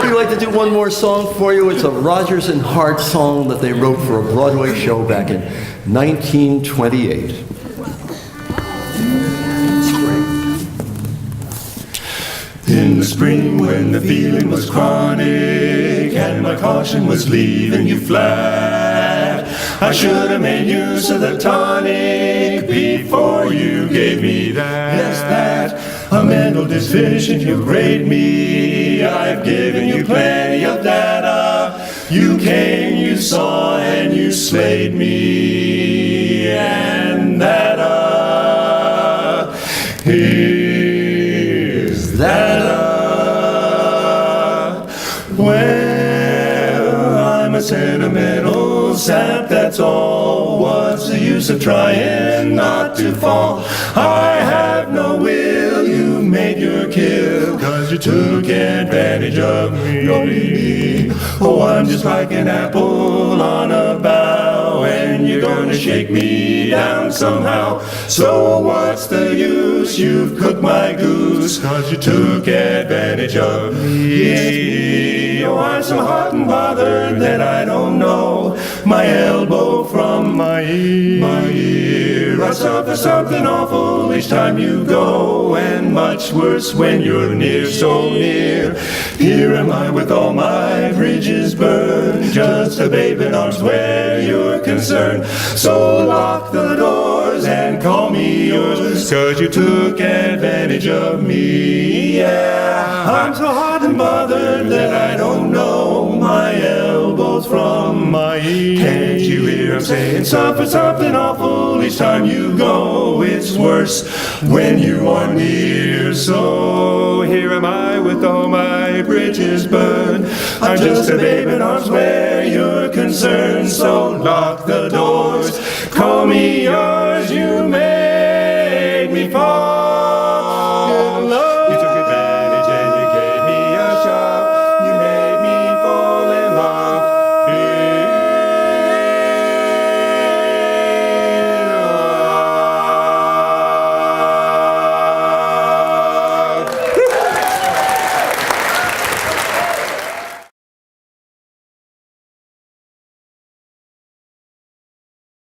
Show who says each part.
Speaker 1: We'd like to do one more song for you. It's a Rodgers and Hart song that they wrote for a Broadway show back in 1928.
Speaker 2: In the spring when the feeling was chronic and my caution was leaving you flat, I should have made use of the tonic before you gave me that. Yes, that. A mental deficient, you grade me. I've given you plenty of data. You came, you saw, and you slayed me. And that is that. Well, I'm a sentimental sap, that's all. What's the use of trying not to fall? I have no will, you made your kill, 'cause you took advantage of me. Oh, I'm just like an apple on a bough, and you're gonna shake me down somehow. So what's the use? You've cooked my goose, 'cause you took advantage of me. Oh, I'm so hot and bothered that I don't know my elbow from my ear. I suffer something awful each time you go, and much worse when you're near, so near. Here am I with all my bridges burned, just a babe in arms where you're concerned. So lock the doors and call me yours, 'cause you took advantage of me. Yeah, I'm so hot and bothered that I don't know my elbows from my ears. Can't you hear I'm saying suffer something awful each time you go? It's worse when you are near. So here am I with all my bridges burned. I'm just a babe in arms where you're concerned. So lock the doors, call me yours.